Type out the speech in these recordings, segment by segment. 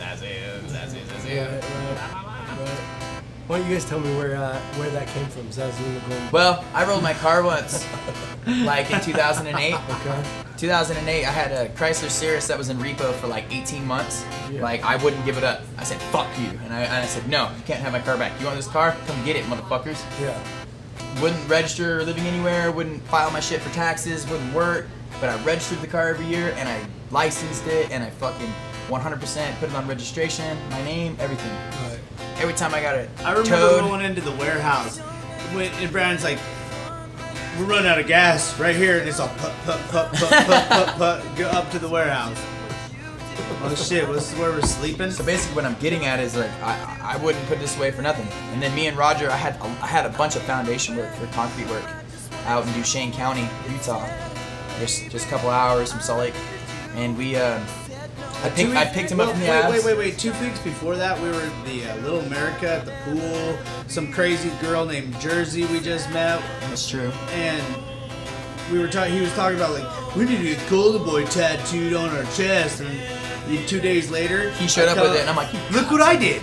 Right. Why don't you guys tell me where that came from, Zazu Lagoon? Well, I rolled my car once, like in 2008. Okay. 2008, I had a Chrysler Cirrus that was in repo for like 18 months. Yeah. Like, I wouldn't give it up. I said, fuck you. And I said, no, you can't have my car back. You want this car? Come get it, motherfuckers. Yeah. Wouldn't register living anywhere, wouldn't file my shit for taxes, wouldn't work. But I registered the car every year, and I licensed it, and I fucking 100% put it on registration, my name, everything. Right. Every time I got it I remember towed, going into the warehouse, and Brandon's like, we're running out of gas right here, and it's all put, go up to the warehouse. Oh shit, what's where we're sleeping? So basically what I'm getting at is like I wouldn't put this away for nothing. And then me and Roger, I had a bunch of foundation work for concrete work out in Duchesne County, Utah. Just a couple hours from Salt Lake. And we I picked him up from the abs. Wait. 2 weeks before that, we were at the Little America at the pool. Some crazy girl named Jersey we just met. That's true. And we were talking. He was talking about like we need to get Golden Boy tattooed on our chest. And 2 days later, He showed up with it, and I'm like, look what I did.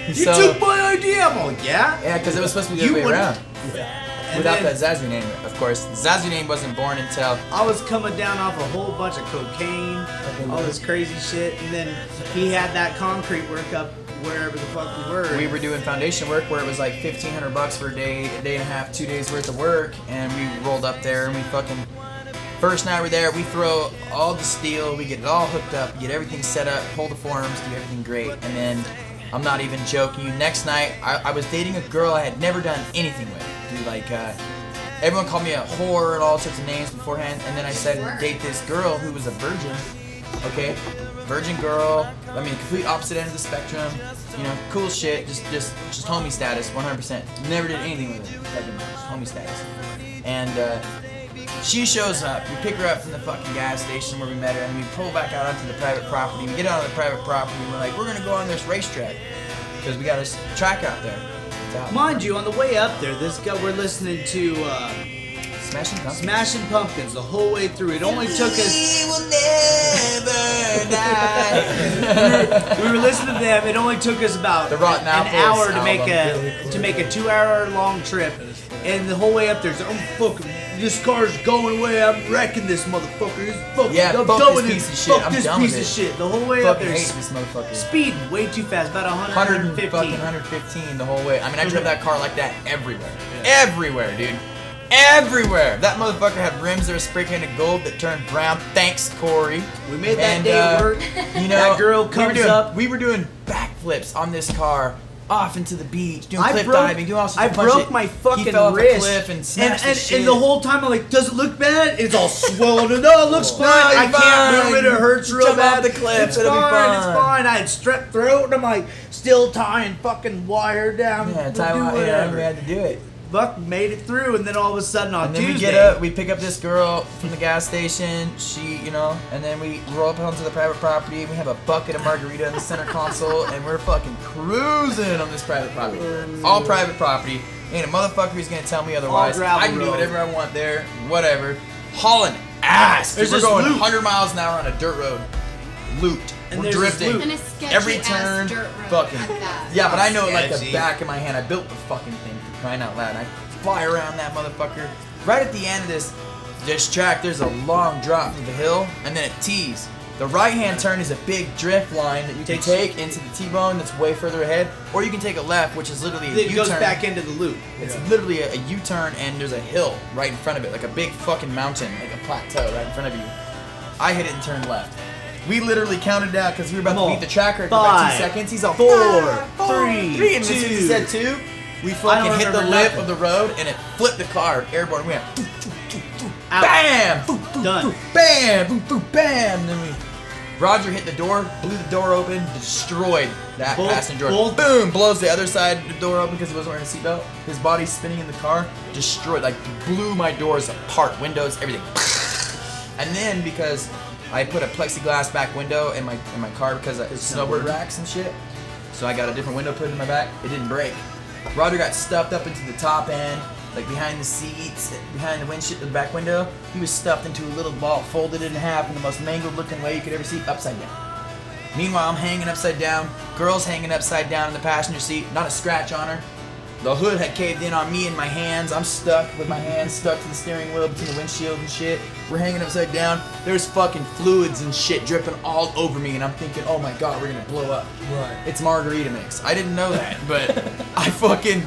You took my idea. I'm like, yeah. Yeah, because it was supposed to be the other way around. Yeah. Without that Zazu name, of course. The Zazu name wasn't born until I was coming down off a whole bunch of cocaine, all this crazy shit, and then he had that concrete work up wherever the fuck we were. we were doing foundation work where it was like $1,500 for a day and a half, 2 days worth of work, and we rolled up there and we fucking first night we're there, we throw all the steel, we get it all hooked up, get everything set up, pull the forms, do everything great, and then I'm not even joking you. Next night, I was dating a girl I had never done anything with. Dude, like, everyone called me a whore and all sorts of names beforehand, and then I decided to date this girl who was a virgin. Okay, virgin girl. I mean, complete opposite end of the spectrum. You know, cool shit. Just homie status, 100%. Never did anything with her. Fucking just homie status. And she shows up. We pick her up from the fucking gas station where we met her, and we pull back out onto the private property. We get out on the private property, and we're like, we're gonna go on this racetrack because we got this track out there. Mind you, on the way up there, this guy we're listening to Smashing Pumpkins the whole way through. It only took us. We will never die. We were listening to them. It only took us about The Rotten an Apples hour to make album. to make a 2 hour long trip, and the whole way up there's this car's going away. I'm wrecking this motherfucker. I'm fuck done with this it. piece of shit. Fuck I'm this done piece with of it. shit. The whole way up Fucking there, hate this motherfucker. speeding way too fast, about 115 115. the whole way. I mean, I drove that car like that everywhere. Everywhere, dude. Everywhere. That motherfucker had rims that were spray painted gold that turned brown. Thanks, Corey. We made that day work. You know, That girl comes up. We were doing backflips on this car. Off into the beach, doing I cliff broke- diving, doing all sorts I of fun broke shit. my fucking He fell off wrist. a cliff and smashed his shit. And the whole time I'm like, does it look bad? It's all swollen. No, it looks fine. I you're can't fine. move it. It hurts real Jump bad. off the cliff, It's it'll be fine. It's fine. fine. I had strep throat, and I'm like still tying fucking wire down. Yeah, to time do out. Yeah, whatever. we had to do it. Buck made it through, and then all of a sudden on And then Tuesday, we get up, we pick up this girl from the gas station. She, you know, and then we roll up onto the private property. We have a bucket of margarita in the center console, and we're fucking cruising on this private property. All private property. Ain't a motherfucker who's gonna tell me otherwise. gravel I can do road. whatever I want there, whatever. Hauling ass. There's We're this going loop. 100 miles an hour on a dirt road. Looped. And We're there's this drifting. loop. And a sketchy Every ass turn, dirt road fucking. at that. Yeah, but I know it like the Sketchy. back of my hand. I built the fucking thing for crying out loud. And I fly around that motherfucker. Right at the end of this track, there's a long drop from the hill, and then it tees. The right-hand turn is a big drift line that you can take into the T-bone that's way further ahead, or you can take a left, which is literally a it U-turn. goes back into the loop. It's literally a U-turn, and there's a hill right in front of it, like a big fucking mountain, like a plateau right in front of you. I hit it and turned left. We literally counted down because we were about Come to on. beat the tracker at about 2 5, seconds. He's all 4, 3, 3, and as soon as he 2. said 2, we I fucking don't hit the remember lip nothing. of the road and it flipped the car airborne. We went Out. bam, Done. bam, boom, boom, bam. And then Roger hit the door, blew the door open, destroyed that Both- passenger door. both- Boom, blows the other side of the door open because he wasn't wearing a seatbelt. His body's spinning in the car, destroyed, like blew my doors apart, windows, everything. And then because I put a plexiglass back window in my car because of snowboard racks and shit, so I got a different window put in my back. It didn't break. Roger got stuffed up into the top end, like behind the seats, behind the windshield, the back window. He was stuffed into a little ball, folded in half in the most mangled looking way you could ever see, upside down. Meanwhile, I'm hanging upside down. Girl's hanging upside down in the passenger seat. Not a scratch on her. The hood had caved in on me and my hands. I'm stuck with my hands stuck to the steering wheel between the windshield and shit. We're hanging upside down. There's fucking fluids and shit dripping all over me, and I'm thinking, oh my god, we're gonna blow up. Right. It's margarita mix. I didn't know that, but I fucking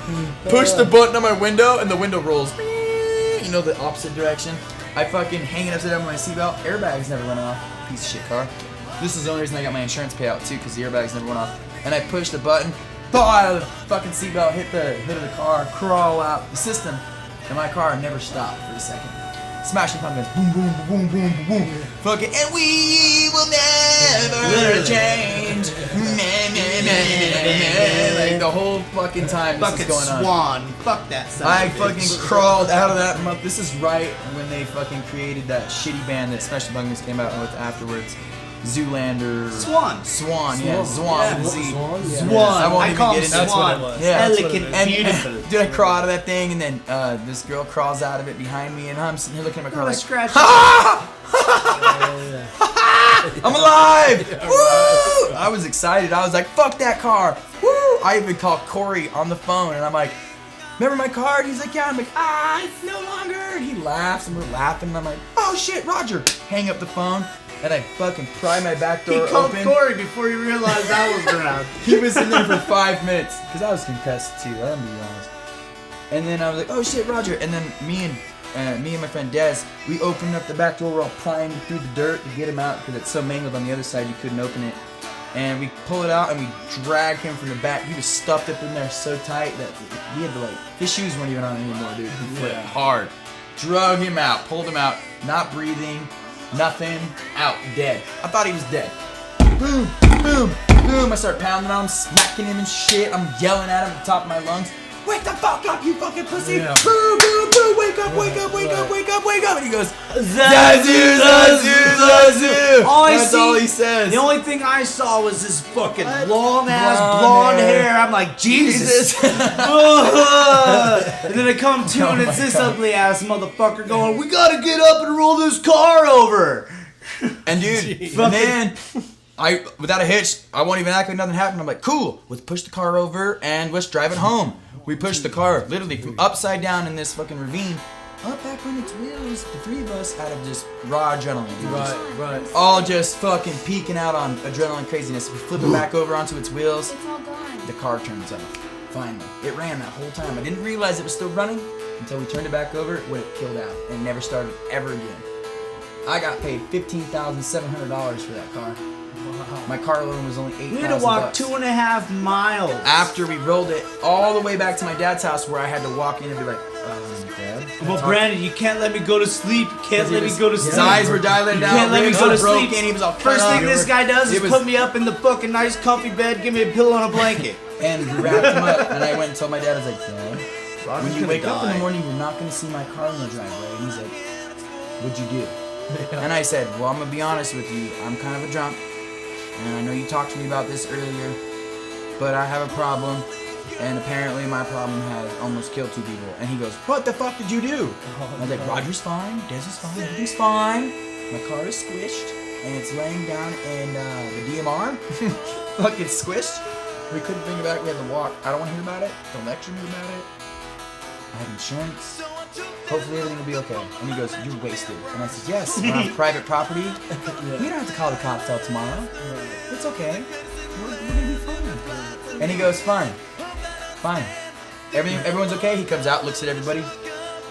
push the button on my window, and the window rolls. You know, the opposite direction. I fucking hanging upside down with my seatbelt. Airbags never went off. Piece of shit car. This is the only reason I got my insurance payout too, because the airbags never went off. And I pushed the button. Fall out of the fucking seatbelt, hit the hood of the car, crawl out the system, and my car never stopped for a second. Smashing pumpkins, boom, boom, boom, boom, boom, boom, fucking, and we will never change. Like the whole fucking time this Fucking is going on. Swan. Fuck that son I of a fucking bitch. crawled out of that month. This is right when they fucking created that shitty band that Smashing Pumpkins came out with afterwards. Zoolander. Swan. Yeah, Zwan. Yeah, Z. Swan, yeah. Swan. I won't I even call get him into it. That's what it Swan. was. Yeah. That's what it Elegant is. and beautiful. Dude, I crawl out of that thing, and then this girl crawls out of it behind me, and I'm sitting here looking at my car Little like, scratch. I'm alive! Woo! I was excited. I was like, fuck that car! Woo! I even called Corey on the phone, and I'm like, remember my car? And he's like, yeah. I'm like, it's no longer. And he laughs, and we're laughing, and I'm like, oh shit, Roger! Hang up the phone, and I fucking pry my back He door called open. Corey before he realized I was around. He was in there for 5 minutes because I was concussed too. I'm gonna be honest. And then I was like, "Oh shit, Roger!" And then me and my friend Des, we opened up the back door. We're all prying through the dirt to get him out because it's so mangled on the other side you couldn't open it. And we pull it out and we drag him from the back. He was stuffed up in there so tight that he had to his shoes weren't even on anymore, dude. He flipped hard. Drug him out, pulled him out, not breathing, nothing, out, dead. I thought he was dead. Boom, boom, boom. I start pounding on him, smacking him and shit. I'm yelling at him at the top of my lungs. Wake the fuck up, you fucking pussy! Yeah. Boo, boo, boo! Wake up, wake up, wake up, wake up, wake up! And he goes, Zazu, Zazu! All That's all he says. The only thing I saw was his fucking long ass Blonde blonde hair. hair. I'm like, Jesus. Jesus. And then I come to and it's this ugly ass motherfucker going, we gotta get up and roll this car over. And dude, and then I, without a hitch, I won't even act like nothing happened. I'm like, cool, let's push the car over and let's drive it home. We pushed the car literally from upside down in this fucking ravine, up back on its wheels, the three of us out of just raw adrenaline, dude. Right. All just fucking peeking out on adrenaline craziness. We flip it back over onto its wheels. It's all gone. The car turns off. Finally. It ran that whole time. I didn't realize it was still running until we turned it back over when it killed out and never started ever again. I got paid $15,700 for that car. Wow. My car loan was only $8,000. We had to walk 2.5 miles. After we rolled it all the way back to my dad's house where I had to walk in and be like, Dad? Well, Brandon, you can't let me go to sleep. You can't let me go to sleep. His eyes were dilated You down. can't let me ribs go were to broken. sleep. He was all First cut thing up. this guy does It is was- put me up in the fucking nice comfy bed, give me a pillow and a blanket. And we wrapped him up. And I went and told my dad, I was like, Dad, Roger's when you gonna wake up in die. the morning, you're not going to see my car in the driveway. And he's like, what'd you do? And I said, well, I'm going to be honest with you. I'm kind of a drunk. And I know you talked to me about this earlier. But I have a problem. And apparently my problem has almost killed 2 people. And he goes, what the fuck did you do? I was like, Roger's fine. Des is fine. Everything's fine. My car is squished. And it's laying down in the DMR. Fucking squished. We couldn't bring it back. We had to walk. I don't want to hear about it. Don't lecture me about it. I have insurance. Hopefully everything will be okay. And he goes, you're wasted. And I said, yes, we're on private property. You don't have to call the cops till tomorrow. It's okay. We're gonna be fine. And he goes, fine. Fine. Everyone's okay. He comes out, looks at everybody.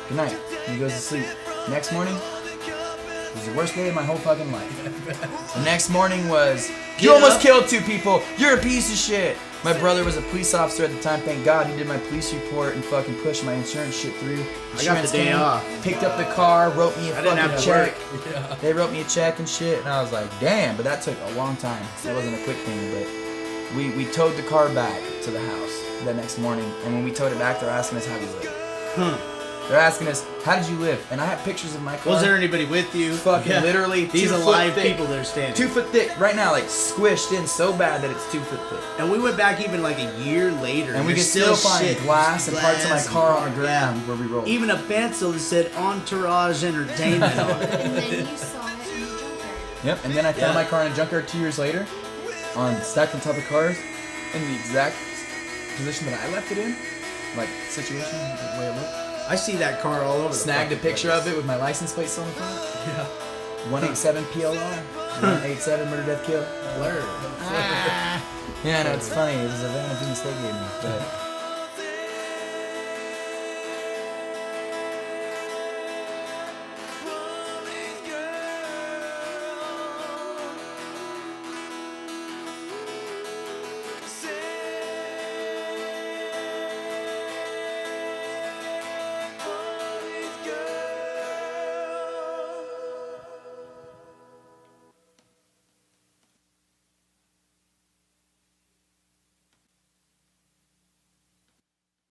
Good night. And he goes to sleep. Next morning, it was the worst day of my whole fucking life. The next morning was, you Get almost up. killed 2 people. You're a piece of shit. My brother was a police officer at the time. Thank God he did my police report and fucking pushed my insurance shit through. I got the Insurance day came, off. picked up the car, wrote me a I didn't fucking have to check. work. Yeah. They wrote me a check and shit, and I was like, damn. But that took a long time. That wasn't a quick thing, but we towed the car back to the house that next morning. And when we towed it back, they're asking us how we live. They're asking us, how did you live? And I have pictures of my car. Was there anybody with you? Fucking literally These 2 foot alive thick. people that are standing. 2 foot thick right now, like squished in so bad that it's 2 foot thick. And we went back even like a year later. And we can there's still find shit. glass and parts of my Glass car and- on the ground where we rolled. Even a pencil that said Entourage Entertainment on it. And then you saw it in the junkyard. Yep. And then I found Yeah. my car in a junkyard 2 years later. stacked on top of cars in the exact position that I left it in, like situation, the way it looked. I see that car all over. Snagged a picture of it with my license plate still on the front. Yeah. 187 PLR. 187 murder death kill. Blur. Yeah, no, it's funny. It was a random thing the state gave me, but